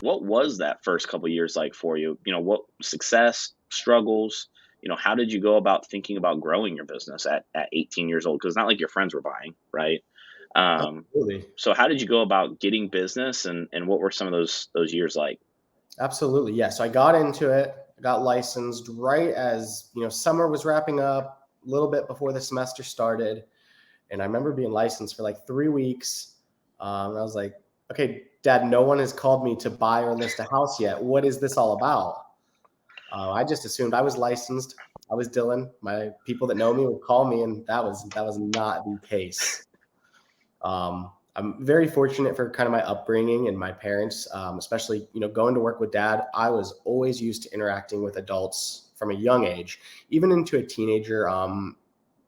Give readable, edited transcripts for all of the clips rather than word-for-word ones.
What was that first couple years like for you? What success, struggles, how did you go about thinking about growing your business at 18 years old? Because not like your friends were buying, right? Um, Absolutely. so how did you go about getting business and what were some of those years like? Absolutely. Yeah. So I got into it, I got licensed right as, summer was wrapping up, a little bit before the semester started. And I remember being licensed for like 3 weeks. And I was like, okay, Dad, no one has called me to buy or list a house yet. What is this all about? I just assumed I was licensed. I was Dylan. My people that know me would call me, and that was not the case. I'm very fortunate for kind of my upbringing and my parents, especially going to work with Dad. I was always used to interacting with adults from a young age, even into a teenager. I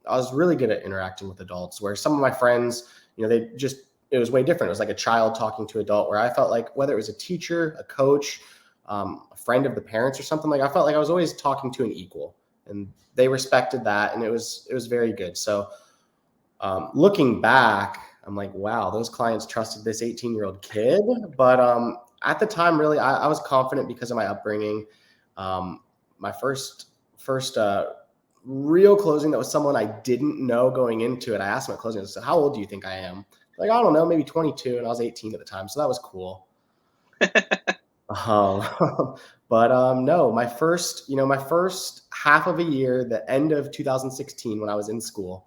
was really good at interacting with adults. Where some of my friends, they just it was way different. It was like a child talking to an adult. Where I felt like whether it was a teacher, a coach, a friend of the parents, or something like, I felt like I was always talking to an equal, and they respected that, and it was very good. So looking back, I'm like, wow, those clients trusted this 18-year-old kid. But at the time, really, I was confident because of my upbringing. My first real closing that was someone I didn't know going into it. I asked him at closing, I said, "How old do you think I am?" Like, I don't know, maybe 22, and I was 18 at the time, so that was cool. Um, but no, my first half of a year, the end of 2016, when I was in school.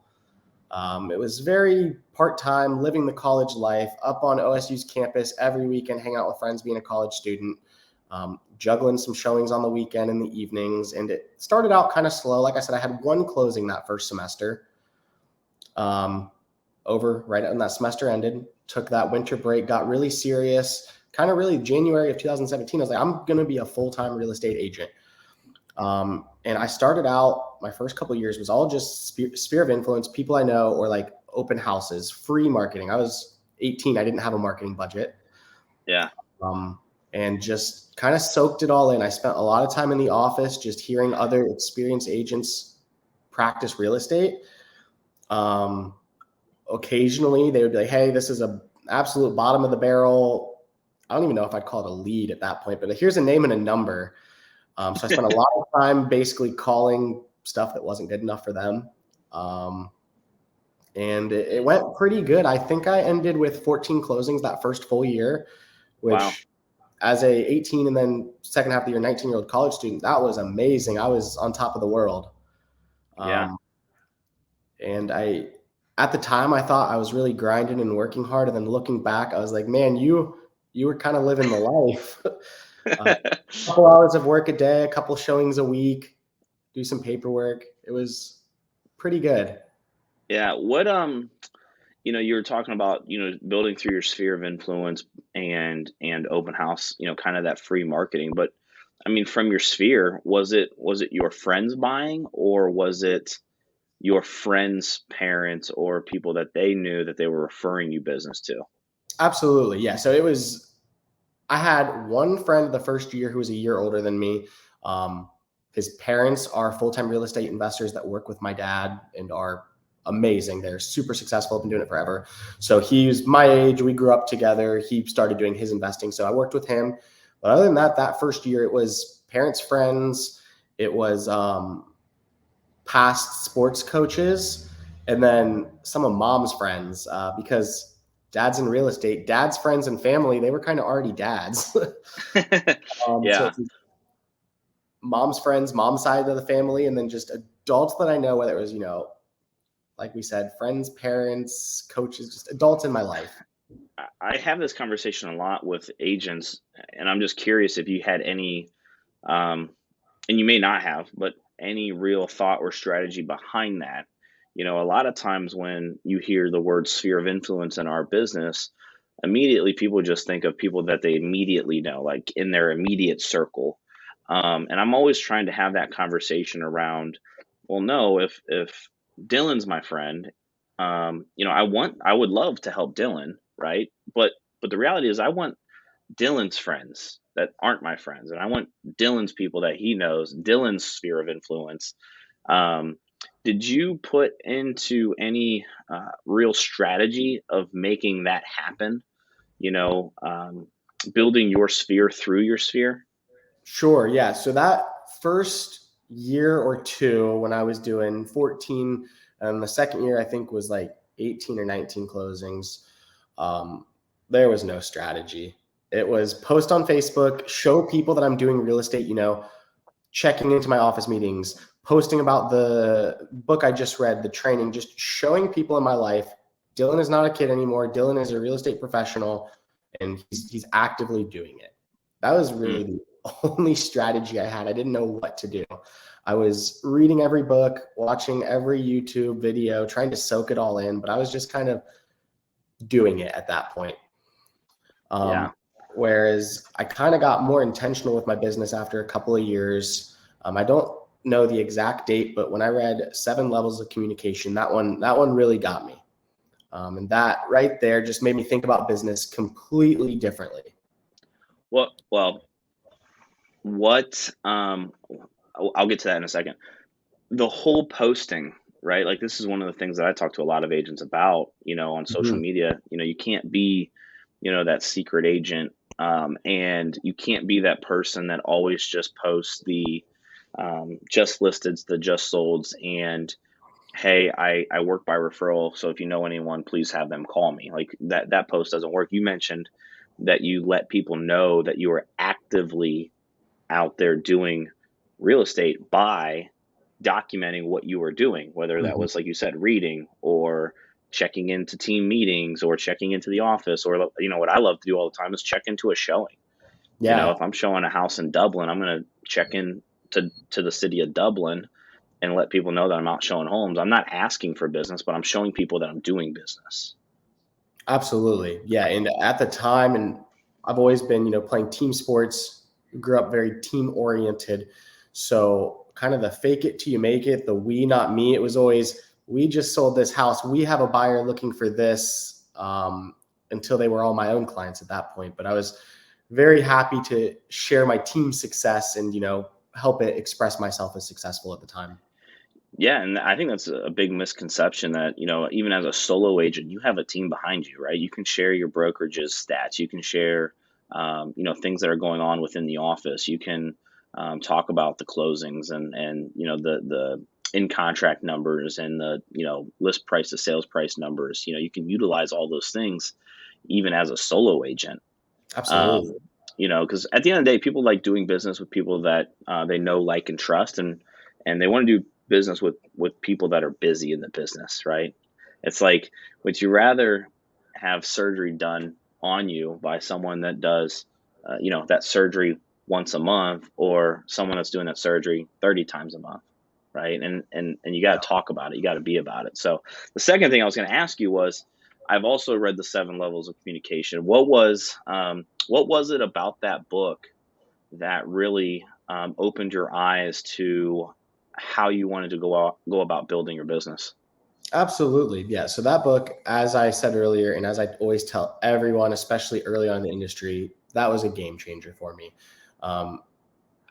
It was very part time, living the college life, up on OSU's campus every weekend, hang out with friends, being a college student, juggling some showings on the weekend in the evenings. And it started out kind of slow. Like I said, I had one closing that first semester. Um, Over right when that semester ended, took that winter break, got really serious. Kind of really January of 2017, I was like, I'm going to be a full time real estate agent. And I started out, my first couple of years was all just sphere of influence, people I know, or like open houses, free marketing. I was 18, I didn't have a marketing budget. Yeah. Um, and just kind of soaked it all in. I spent a lot of time in the office just hearing other experienced agents practice real estate. Um, Occasionally they would be like, hey, this is a absolute bottom of the barrel. I don't even know if I'd call it a lead at that point, but here's a name and a number. So I spent a lot of time basically calling stuff that wasn't good enough for them. Um, and it went pretty good. I think I ended with 14 closings that first full year, Wow. which as a 18 and then second half of the year, 19-year-old college student, that was amazing. I was on top of the world. Yeah. Um, and at the time, I thought I was really grinding and working hard. And then looking back, I was like, man, you were kind of living the life. Couple hours of work a day, a couple showings a week, do some paperwork. It was pretty good. Yeah. You were talking about, building through your sphere of influence and open house, kind of that free marketing. But I mean, from your sphere, was it your friends buying or was it your friends' parents or people that they knew that they were referring you business to? Absolutely. Yeah. So I had one friend the first year who was a year older than me. Um, his parents are full time real estate investors that work with my dad and are amazing. They're super successful, been doing it forever. So he's my age. We grew up together. He started doing his investing. So I worked with him. But other than that, that first year, it was parents, friends, it was past sports coaches, and then some of mom's friends because dad's in real estate. Dad's friends and family, they were kind of already dads. So Yeah. it's mom's friends, mom's side of the family, and then just adults that I know, whether it was, like we said, friends, parents, coaches, just adults in my life. I have this conversation a lot with agents, and I'm just curious if you had any, um, and you may not have, but any real thought or strategy behind that. A lot of times when you hear the word sphere of influence in our business, immediately people just think of people that they immediately know, like in their immediate circle. And I'm always trying to have that conversation around, well, no, if Dylan's my friend, I would love to help Dylan, right? But the reality is I want Dylan's friends that aren't my friends, and I want Dylan's people that he knows, Dylan's sphere of influence. Um, did you put into any real strategy of making that happen? You know, um, building your sphere through your sphere? Sure. Yeah. So that first year or two when I was doing 14, and the second year I think was like 18 or 19 closings, um, there was no strategy. It was post on Facebook, show people that I'm doing real estate, checking into my office meetings, posting about the book I just read, the training, just showing people in my life, Dylan is not a kid anymore. Dylan is a real estate professional and he's actively doing it. That was really Mm, the only strategy I had. I didn't know what to do. I was reading every book, watching every YouTube video, trying to soak it all in, but I was just kind of doing it at that point. yeah. Whereas I kind of got more intentional with my business after a couple of years. I don't know the exact date, but when I read Seven Levels of Communication, that one really got me. And that right there just made me think about business completely differently. Well, what, I'll get to that in a second. The whole posting, right? Like, this is one of the things that I talk to a lot of agents about, on social Mhm. media. You can't be, that secret agent, and you can't be that person that always just posts the just listeds, the just solds, and hey, I work by referral, so if you know anyone, please have them call me. Like, that post doesn't work. You mentioned that you let people know that you are actively out there doing real estate by documenting what you were doing, whether that Mhm. was, like you said, reading or checking into team meetings or checking into the office, or what I love to do all the time is check into a showing. Yeah, If I'm showing a house in Dublin, I'm going to check in to the city of Dublin and let people know that I'm out showing homes. I'm not asking for business, but I'm showing people that I'm doing business. absolutely. Yeah. And at the time, and I've always been, playing team sports, grew up very team oriented. So kind of the fake it till you make it, the we, not me. It was always, we just sold this house. We have a buyer looking for this, until they were all my own clients at that point. But I was very happy to share my team's success and, help it express myself as successful at the time. Yeah, and I think that's a big misconception that, even as a solo agent, you have a team behind you, right? You can share your brokerage's stats. You can share, things that are going on within the office. You can talk about the closings and the in contract numbers and the list price to sales price numbers. You can utilize all those things even as a solo agent. Absolutely. Um, because at the end of the day, people like doing business with people that they know, like, and trust, and they want to do business with people that are busy in the business, right? It's like, would you rather have surgery done on you by someone that does, that surgery once a month, or someone that's doing that surgery 30 times a month, right? And you got to talk about it. You got to be about it. So the second thing I was going to ask you was, I've also read the Seven Levels of Communication. What was it about that book that really opened your eyes to how you wanted to go about building your business? Absolutely. Yeah. So that book, as I said earlier, and as I always tell everyone, especially early on in the industry, that was a game changer for me. Um,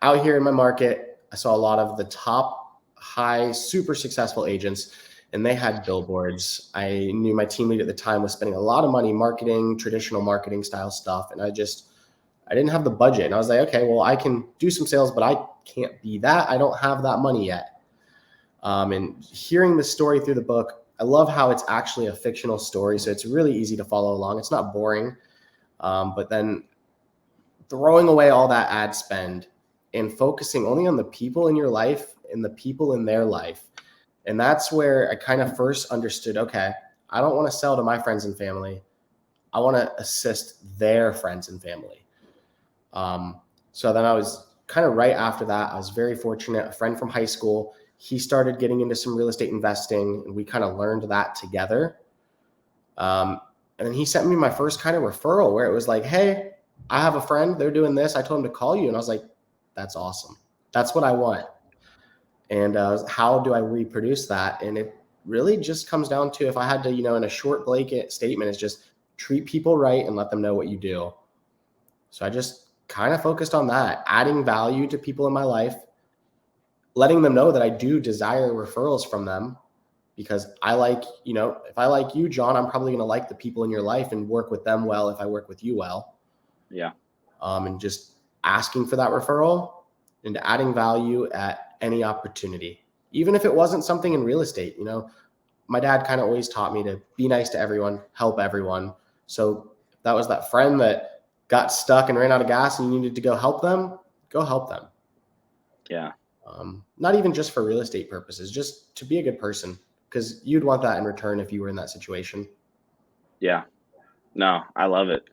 Out here in my market, I saw a lot of the top high, super successful agents, and they had billboards. I knew my team lead at the time was spending a lot of money marketing, traditional marketing style stuff. And I didn't have the budget. And I was like, okay, well, I can do some sales, but I can't be that. I don't have that money yet. And hearing the story through the book, I love how it's actually a fictional story. So it's really easy to follow along. It's not boring. But then throwing away all that ad spend and focusing only on the people in your life and the people in their life. And that's where I kind of first understood, okay, I don't want to sell to my friends and family. I want to assist their friends and family. Um, so then I was kind of right after that. I was very fortunate. A friend from high school, he started getting into some real estate investing, and we kind of learned that together. Um, and then he sent me my first kind of referral where it was like, hey, I have a friend. They're doing this. I told him to call you. And I was like, that's awesome. That's what I want. And how do I reproduce that? And it really just comes down to, if I had to, in a short blanket statement, is just treat people right and let them know what you do. So I just kind of focused on that, adding value to people in my life, letting them know that I do desire referrals from them because I like, if I like you, John, I'm probably going to like the people in your life and work with them well if I work with you well. Yeah. and just asking for that referral and adding value at any opportunity, even if it wasn't something in real estate. My dad kind of always taught me to be nice to everyone, help everyone. So if that was that friend that got stuck and ran out of gas and you needed to go help them, go help them. Yeah. Not even just for real estate purposes, just to be a good person, because you'd want that in return if you were in that situation. Yeah. No, I love it.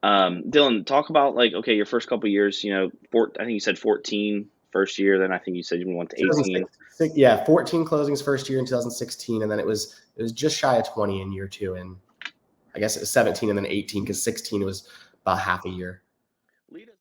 Dylan, talk about like, okay, your first couple years, I think you said 14 first year, then I think you said you went to 18. 2006, yeah, 14 closings first year in 2016, and then it was just shy of 20 in year two, and I guess it was 17 and then 18 because 16 was about half a year. Lead us